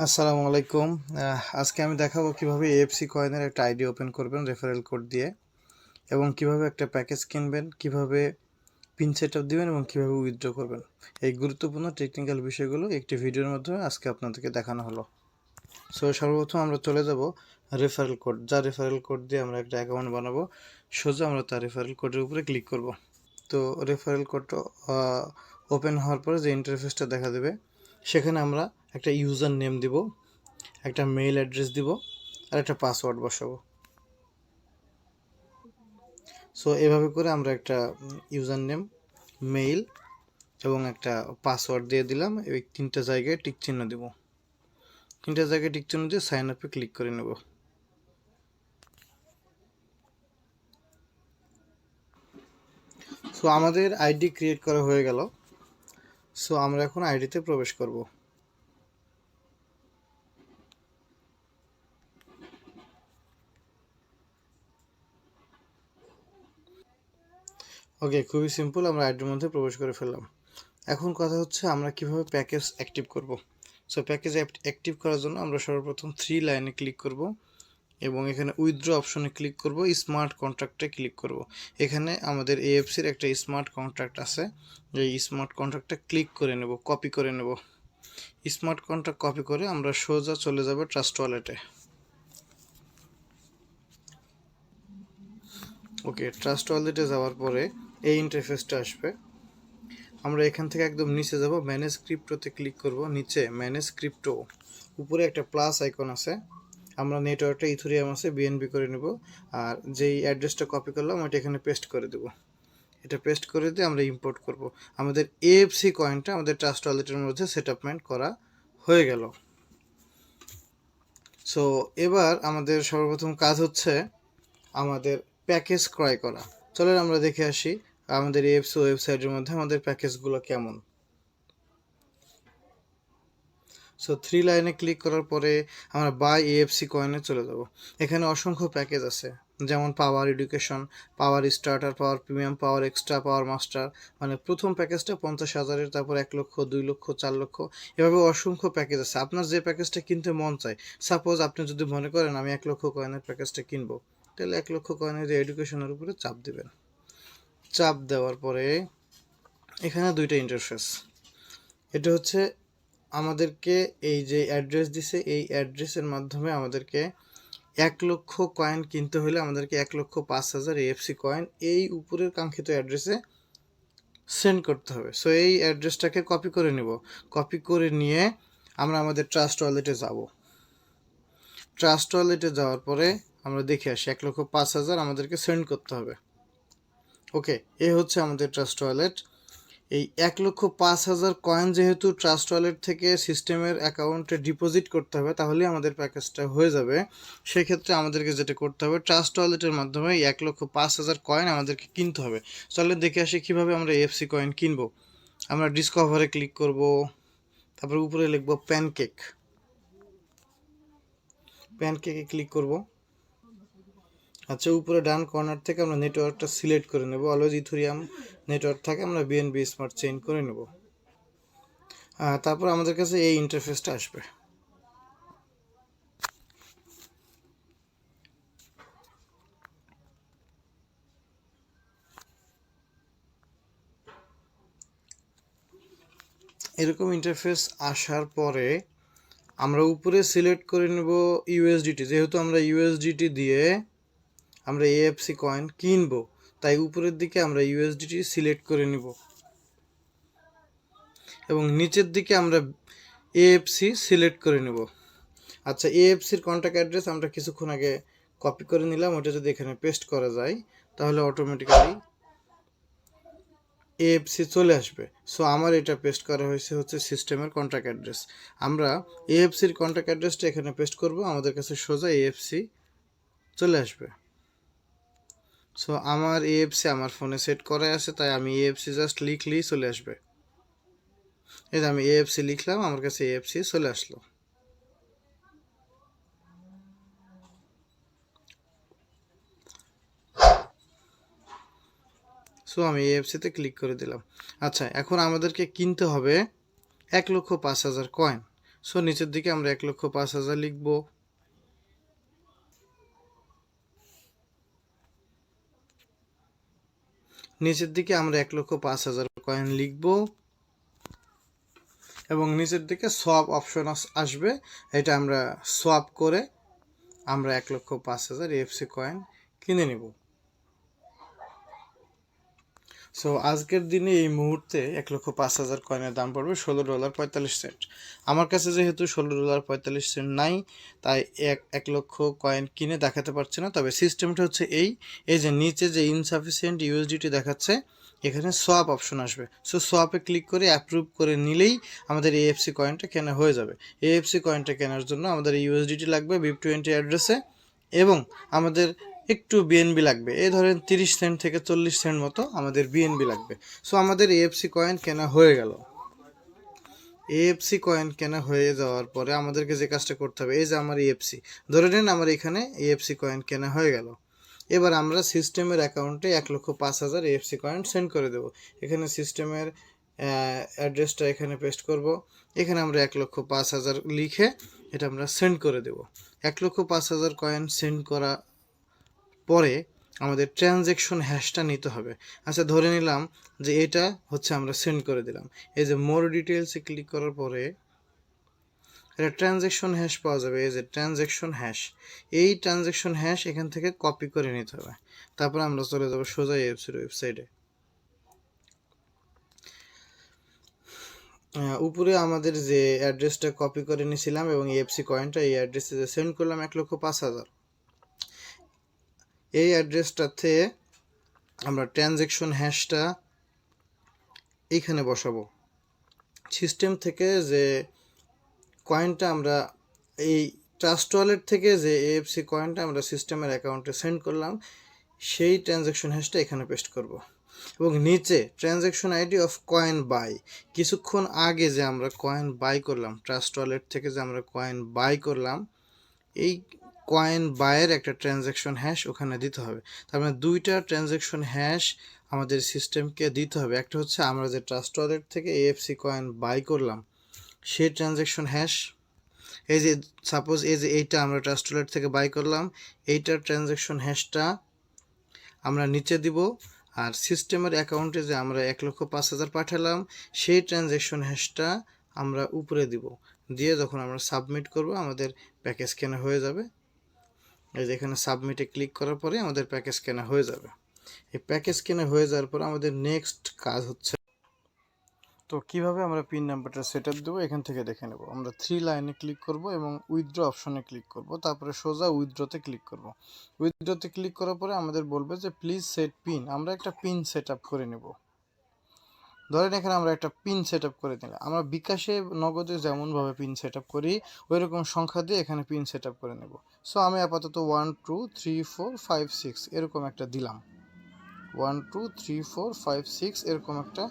আসসালামু আলাইকুম। আজকে আমি দেখাবো কিভাবে এএফসি কয়েনের একটা আইডি ওপেন করবেন রেফারেল কোড দিয়ে, এবং কিভাবে একটা প্যাকেজ কিনবেন, কিভাবে পিন সেটআপ দিবেন এবং কিভাবে উইথড্র করবেন। এই গুরুত্বপূর্ণ টেকনিক্যাল বিষয়গুলো একটি ভিডিওর মাধ্যমে আজকে আপনাদেরকে দেখানো হলো। সো সর্বপ্রথম আমরা চলে যাব রেফারেল কোড, যা রেফারেল কোড দিয়ে আমরা একটা অ্যাকাউন্ট বানাবো। সোজা আমরা তার রেফারেল কোডের উপরে ক্লিক করব। তো রেফারেল কোডটা ওপেন হওয়ার পরে যে ইন্টারফেসটা দেখা দেবে, সেখানে আমরা একটা ইউজার নেম দিব, একটা মেইল অ্যাড্রেস দিব, আর একটা পাসওয়ার্ড বসাবো। সো এভাবে করে আমরা একটা ইউজার নেম, মেইল এবং একটা পাসওয়ার্ড দিয়ে দিলাম। এই তিনটা জায়গায় টিক চিহ্ন দেব। তিনটা জায়গায় টিক চিহ্ন দিয়ে সাইন আপে ক্লিক করে নেব। সো আমাদের আইডি ক্রিয়েট করা হয়ে গেল। সো আমরা এখন আইডিতে প্রবেশ করব। ওকে, খুবই সিম্পল, আমরা আইডির মধ্যে প্রবেশ করে ফেললাম। এখন কথা হচ্ছে আমরা কিভাবে প্যাকেজ অ্যাক্টিভ করব। সো প্যাকেজ অ্যাক্টিভ করার জন্য আমরা সর্বপ্রথম 3 লাইনে ক্লিক করব এবং এখানে উইথড্র অপশনে ক্লিক করব, স্মার্ট কন্ট্রাক্টে ক্লিক করব। এখানে আমাদের এএফসির একটা স্মার্ট কন্ট্রাক্ট আছে, এই স্মার্ট কন্ট্রাক্টটা ক্লিক করে নেব, কপি করে নেব। স্মার্ট কন্ট্রাক্ট কপি করে আমরা সোজা চলে যাব ট্রাস্ট ওয়ালেটে। ওকে, ট্রাস্ট ওয়ালেটে যাওয়ার পরে এই ইন্টারফেসটা আসবে। আমরা এখান থেকে একদম নিচে যাব, ম্যানেজ ক্রিপ্টোতে ক্লিক করব। নিচে ম্যানেজ ক্রিপ্টো, উপরে একটা প্লাস আইকন আছে। আমরা নেটওয়ার্কটা ইথেরিয়াম আছে বিএনবি করে নেব, আর যেই অ্যাড্রেসটা কপি করলাম ওইটা এখানে পেস্ট করে দেব। এটা পেস্ট করে দিয়ে আমরা ইম্পোর্ট করব। আমাদের এএফসি কয়েনটা আমাদের ট্রাস্ট ওয়ালেটের মধ্যে সেটআপমেন্ট করা হয়ে গেল। সো এবার আমাদের সর্বপ্রথম কাজ হচ্ছে আমাদের প্যাকেজ ক্রয় করা। চলেন আমরা দেখে আসি আমাদের এএফসি ওয়েবসাইটের মধ্যে আমাদের প্যাকেজগুলো কেমন। সো 3 লাইনে ক্লিক করার পরে আমরা বাই এএফসি কয়েনে চলে যাব। এখানে অসংখ্য প্যাকেজ আছে, যেমন পাওয়ার এডুকেশন, পাওয়ার স্টার্টার, পাওয়ার প্রিমিয়াম, পাওয়ার এক্সট্রা, পাওয়ার মাস্টার। মানে প্রথম প্যাকেজটা 50,000-এর, তারপর 1 লক্ষ, 2 লক্ষ, 4 লক্ষ, এভাবে অসংখ্য প্যাকেজ আছে। আপনার যে প্যাকেজটা কিনতে মন চায়, সাপোজ আপনি যদি মনে করেন আমি 1 লক্ষ কয়েনের প্যাকেজটা কিনবো, তাহলে 1 লক্ষ কয়েনের যে এডুকেশনের উপরে চাপ দিবেন। চাপ দেওয়ার পরে এখানে দুইটা ইন্টারফেস। এটা হচ্ছে আমাদেরকে এই যে অ্যাড্রেস দিছে, এই অ্যাড্রেসের মাধ্যমে আমাদেরকে 1 লক্ষ কয়েন কিনতে হলে আমাদেরকে 1,05,000 এএফসি কয়েন এই উপরের কাঙ্ক্ষিত অ্যাড্রেসে সেন্ড করতে হবে। সো এই অ্যাড্রেসটাকে কপি করে নিব। কপি করে নিয়ে আমরা আমাদের ট্রাস্ট ওয়ালেটে যাব। ট্রাস্ট ওয়ালেটে যাওয়ার পরে আমরা দেখে আসি 1,05,000 আমাদেরকে সেন্ড করতে হবে। ওকে, এই হচ্ছে আমাদের ট্রাস্ট ওয়ালেট। এই 1,05,000 কয়েন যেহেতু ট্রাস্ট ওয়ালেট থেকে সিস্টেমের অ্যাকাউন্টে ডিপোজিট করতে হবে, তাহলেই আমাদের প্যাকেজটা হয়ে যাবে। সেক্ষেত্রে আমাদেরকে যেটা করতে হবে, ট্রাস্ট ওয়ালেটের মাধ্যমে 1,05,000 কয়েন আমাদেরকে কিনতে হবে। চলে দেখে আসি কীভাবে আমরা এএফসি কয়েন কিনবো। আমরা ডিসকভারে ক্লিক করব, তারপর উপরে লিখব প্যানকেক। প্যানকেকে ক্লিক করব। আচ্ছা, উপরে ডান কর্নার থেকে আমরা নেটওয়ার্কটা সিলেক্ট করে নেব। অলওয়েজ ইথেরিয়াম নেটওয়ার্ক থাকে, আমরা বিএনবি স্মার্ট চেইন করে নেব। তারপর আমাদের কাছে এই ইন্টারফেসটা আসবে। এরকম ইন্টারফেস আসার পরে আমরা উপরে সিলেক্ট করে নেব ইউএসডিটি। যেহেতু আমরা ইউএসডিটি দিয়ে আমরা এএফসি কয়েন কিনবো, তাই উপরের দিকে আমরা ইউএসডিটি সিলেক্ট করে নিব এবং নিচের দিকে আমরা এএফসি সিলেক্ট করে নেব। আচ্ছা, এএফসির কন্ট্যাক্ট অ্যাড্রেস আমরা কিছুক্ষণ আগে কপি করে নিলাম, ওটা যদি এখানে পেস্ট করা যায় তাহলে অটোমেটিক্যালি এএফসি চলে আসবে। সো আমার এটা পেস্ট করা হয়েছে হচ্ছে সিস্টেমের কন্ট্যাক্ট অ্যাড্রেস। আমরা এএফসির কন্ট্যাক্ট অ্যাড্রেসটা এখানে পেস্ট করব, আমাদের কাছে সোজা এএফসি চলে আসবে। সো আমার এএফসি আমার ফোনে সেট করা আছে, তাই আমি এএফসি জাস্ট লিখলেই চলে আসবে। এই যে আমি এএফসি লিখলাম, আমার কাছে এএফসি চলে আসলো। সো আমি এএফসিতে ক্লিক করে দিলাম। আচ্ছা, এখন আমাদেরকে কিনতে হবে 1,05,000 কয়েন। সো নিচের দিকে আমরা 1,05,000 লিখব। নিচের দিকে আমরা 1,05,000 কয়েন লিখব এবং নিচের দিকে সোয়াপ অপশন আসবে, এটা আমরা সোয়াপ করে আমরা 1,05,000 AFC কয়েন কিনে নিব। সো আজকের দিনে এই মুহূর্তে 1,05,000 কয়েনের দাম পড়বে $16.45। আমার কাছে যেহেতু $16.45 নাই, তাই এক লক্ষ কয়েন কিনে দেখাতে পারছি না। তবে সিস্টেমটা হচ্ছে এই যে নিচে যে ইনসাফিসিয়েন্ট ইউএসডিটি দেখাচ্ছে, এখানে সোয়াপ অপশন আসবে। সো সোয়াপে ক্লিক করে অ্যাপ্রুভ করে নিলেই আমাদের এএফসি কয়েনটা কেনা হয়ে যাবে। এএফসি কয়েনটা কেনার জন্য আমাদের ইউএসডিটি লাগবে BIP20 অ্যাড্রেসে, এবং আমাদের একটু বিএনবি লাগবে। এই ধরেন 30 সেন্ট থেকে 40 সেন্ট মতো আমাদের বিএনবি লাগবে। সো আমাদের এএফসি কয়েন কেনা হয়ে গেল। এএফসি কয়েন কেনা হয়ে যাওয়ার পরে আমাদেরকে যে কাজটা করতে হবে, এই যে আমার এএফসি, ধরে নিন আমার এখানে এএফসি কয়েন কেনা হয়ে গেল। এবার আমরা সিস্টেমের অ্যাকাউন্টে 1,05,000 এএফসি কয়েন সেন্ড করে দেব। এখানে সিস্টেমের অ্যাড্রেসটা এখানে পেস্ট করব। এখানে আমরা 1,05,000 লিখে এটা আমরা সেন্ড করে দেব। 1,05,000 কয়েন সেন্ড করা পরে আমাদের ট্রানজ্যাকশন হ্যাশটা নিতে হবে। আচ্ছা, ধরে নিলাম যে এটা হচ্ছে আমরা সেন্ড করে দিলাম। এই যে মোর ডিটেলসে ক্লিক করার পরে এটা ট্রানজ্যাকশন হ্যাশ পাওয়া যাবে। এই যে ট্রানজ্যাকশন হ্যাশ, এই ট্রানজ্যাকশন হ্যাশ এখান থেকে কপি করে নিতে হবে। তারপর আমরা চলে যাব সোজা এফসির ওয়েবসাইটে। উপরে আমাদের যে অ্যাড্রেসটা কপি করে নিয়েছিলাম এবং এফসি কয়েনটা এই অ্যাড্রেসে যে সেন্ড করলাম 1,05,000, এই অ্যাড্রেসটাতে আমরা ট্রানজ্যাকশন হ্যাশটা এইখানে বসাবো। সিস্টেম থেকে যে কয়েনটা আমরা এই ট্রাস্ট ওয়ালেট থেকে যে এএফসি কয়েনটা আমরা সিস্টেমের অ্যাকাউন্টে সেন্ড করলাম, সেই ট্রানজ্যাকশন হ্যাশটা এখানে পেস্ট করব। এবং নিচে transaction ID of coin by, কিছুক্ষণ আগে যে আমরা কয়েন বাই করলাম, ট্রাস্ট ওয়ালেট থেকে যে আমরা কয়েন বাই করলাম, এই কয়েন বাইয়ের একটা ট্রানজ্যাকশন হ্যাশ ওখানে দিতে হবে। তার মানে দুইটা ট্রানজ্যাকশন হ্যাশ আমাদের সিস্টেমকে দিতে হবে। একটা হচ্ছে আমরা যে ট্রাস্ট ওয়ালেট থেকে এএফসি কয়েন বাই করলাম সেই ট্রানজ্যাকশন হ্যাশ, এই যে সাপোজ এই যে এইটা আমরা ট্রাস্ট ওয়ালেট থেকে বাই করলাম, এইটার ট্রানজ্যাকশন হ্যাশটা আমরা নিচে দিব। আর সিস্টেমের অ্যাকাউন্টে যে আমরা 1,05,000 পাঠালাম সেই ট্রানজ্যাকশন হ্যাশটা আমরা উপরে দিব। দিয়ে যখন আমরা সাবমিট করব আমাদের প্যাকেজ কেনা হয়ে যাবে। এই যে এখানে সাবমিটে ক্লিক করার পরে আমাদের প্যাকেজ কেনা হয়ে যাবে। এই প্যাকেজ কেনা হয়ে যাওয়ার পর আমাদের নেক্সট কাজ হচ্ছে, তো কিভাবে আমরা পিন নাম্বারটা সেট আপ দেবো এখান থেকে দেখে নেব। আমরা 3 লাইনে ক্লিক করব এবং উইথড্র অপশনে ক্লিক করব, তারপরে সোজা উইথড্রতে ক্লিক করব। উইথড্রতে ক্লিক করার পরে আমাদের বলবে যে প্লিজ সেট পিন। আমরা একটা পিন সেট আপ করে নেব। ধরেন এখানে আমরা একটা পিন সেট আপ করে নিলাম। আমরা বিকাশে নগদে যেমনভাবে পিন সেট আপ করি ওই রকম সংখ্যা দিয়ে এখানে পিন সেট আপ করে নেব। সো আমি আপাতত 1 2 3 4 5 6 এরকম একটা দিলাম। 1 2 3 4 5 6 এরকম একটা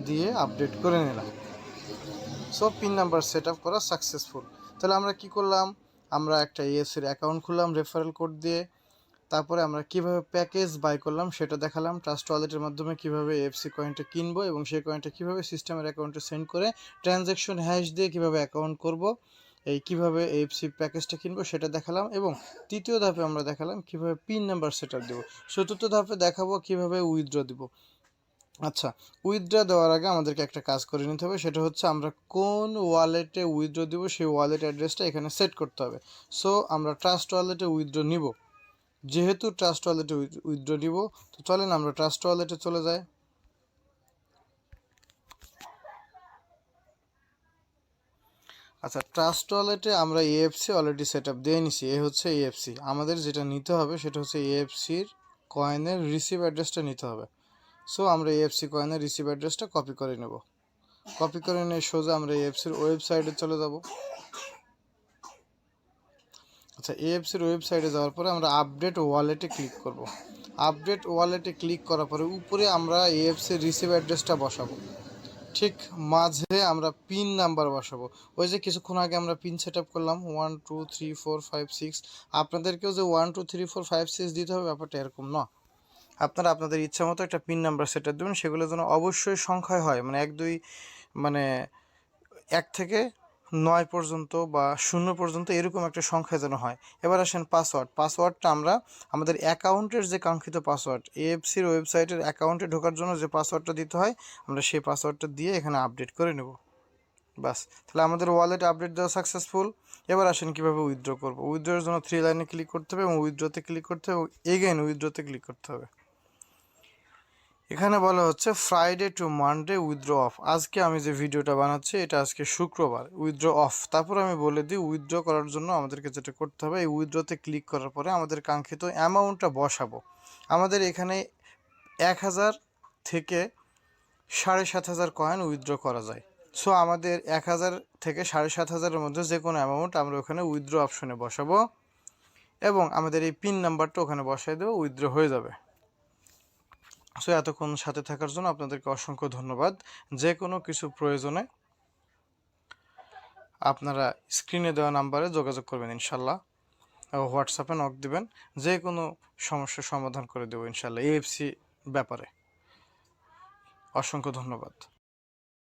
দিয়ে আপডেট করে নিলাম। So pin number set up করা সাকসেসফুল। তাহলে আমরা কি করলাম, আমরা একটা এএফসির অ্যাকাউন্ট খুললাম রেফারেল কোড দিয়ে। তারপরে আমরা কিভাবে প্যাকেজ বাই করলাম সেটা দেখালাম। ট্রাস্ট ওয়ালেটের মাধ্যমে কিভাবে এএফসি কয়েনটা কিনবো এবং সেই কয়েনটা কিভাবে সিস্টেমের অ্যাকাউন্টে সেন্ড করে ট্রানজ্যাকশন হ্যাশ দিয়ে কিভাবে অ্যাকাউন্ট করব, এই কিভাবে এএফসি প্যাকেজটা কিনবো সেটা দেখালাম। এবং তৃতীয় ধাপে আমরা দেখালাম কিভাবে পিন নাম্বার সেট আপ দেবো। চতুর্থ ধাপে দেখাবো কিভাবে উইথড্র দিব। আচ্ছা, উইথড্র দেওয়ার আগে আমাদেরকে একটা কাজ করে নিতে হবে, সেটা হচ্ছে আমরা কোন ওয়ালেটে উইথড্র দিব সেই ওয়ালেট অ্যাড্রেসটা এখানে সেট করতে হবে। সো আমরা ট্রাস্ট ওয়ালেটে উইথড্র নিব। যেহেতু ট্রাস্ট ওয়ালেটে উইথড্র দিব, তো চলেন আমরা ট্রাস্ট ওয়ালেটে চলে যাই। আচ্ছা, ট্রাস্ট ওয়ালেটে আমরা এএফসি অলরেডি সেট আপ দিয়ে নিছি। এ হচ্ছে এএফসি। আমাদের যেটা নিতে হবে সেটা হচ্ছে এএফসির কয়েনের রিসিভ অ্যাড্রেসটা নিতে হবে। সো আমরা এএফসি কয়েনের রিসিভ অ্যাড্রেসটা কপি করে নেব। কপি করে নিয়ে সোজা আমরা এএফসির ওয়েবসাইটে চলে যাব। আচ্ছা, এএফসির ওয়েবসাইটে যাওয়ার পরে আমরা আপডেট ওয়ালেটে ক্লিক করব। আপডেট ওয়ালেটে ক্লিক করার পরে উপরে আমরা এএফসির রিসিভ অ্যাড্রেসটা বসাবো। ঠিক মাঝে আমরা পিন নাম্বার বসাবো। ওই যে কিছুক্ষণ আগে আমরা পিন সেট আপ করলাম 1 2 3 4 5 6। আপনাদেরকেও যে 1 2 3 4 5 6 দিতে হবে ব্যাপারটা এরকম না। আপনারা আপনাদের ইচ্ছা মতো একটা পিন নাম্বার সেট আপ দেবেন। সেগুলো যেন অবশ্যই সংখ্যায় হয়, মানে 1 2, মানে 1 থেকে 9 পর্যন্ত বা 0 পর্যন্ত এরকম একটা সংখ্যা যেন হয়। এবার আসেন পাসওয়ার্ডটা আমরা আমাদের অ্যাকাউন্টের যে কাঙ্ক্ষিত পাসওয়ার্ড, এএফসির ওয়েবসাইটের অ্যাকাউন্টে ঢোকার জন্য যে পাসওয়ার্ডটা দিতে হয় আমরা সেই পাসওয়ার্ডটা দিয়ে এখানে আপডেট করে নেব। বাস, তাহলে আমাদের ওয়ালেট আপডেট দেওয়া সাকসেসফুল। এবার আসেন কীভাবে উইথড্র করব। উইথড্রর জন্য 3 লাইনে ক্লিক করতে হবে এবং উইথড্রতে ক্লিক করতে হবে এবং এগেইন উইথড্রতে ক্লিক করতে হবে। এখানে বলা হচ্ছে Friday two Monday withdraw of. আজকে আমি যে ভিডিওটা বানাচ্ছি এটা আজকে শুক্রবার, উইথড্র অফ। তারপর আমি বলে দিই উইথড্র করার জন্য আমাদেরকে যেটা করতে হবে, এই উইথড্রতে ক্লিক করার পরে আমাদের কাঙ্ক্ষিত অ্যামাউন্টটা বসাবো। আমাদের এখানে 1000 থেকে 7500 কয়েন উইথড্র করা যায়। সো আমাদের 1000 থেকে 7500-এর মধ্যে যে কোনো অ্যামাউন্ট আমরা ওখানে উইথড্র অপশনে বসাবো এবং আমাদের এই পিন নাম্বারটা ওখানে বসাই দেবো, উইথড্র হয়ে যাবে। সো এতক্ষণ সাথে থাকার জন্য আপনাদেরকে অসংখ্য ধন্যবাদ। যে কোনো কিছু প্রয়োজনে আপনারা স্ক্রিনে দেওয়া নাম্বারে যোগাযোগ করবেন ইনশাল্লাহ, হোয়াটসঅ্যাপে নক দিবেন, যে কোনো সমস্যার সমাধান করে দেবো ইনশাল্লাহ এএফসি ব্যাপারে। অসংখ্য ধন্যবাদ।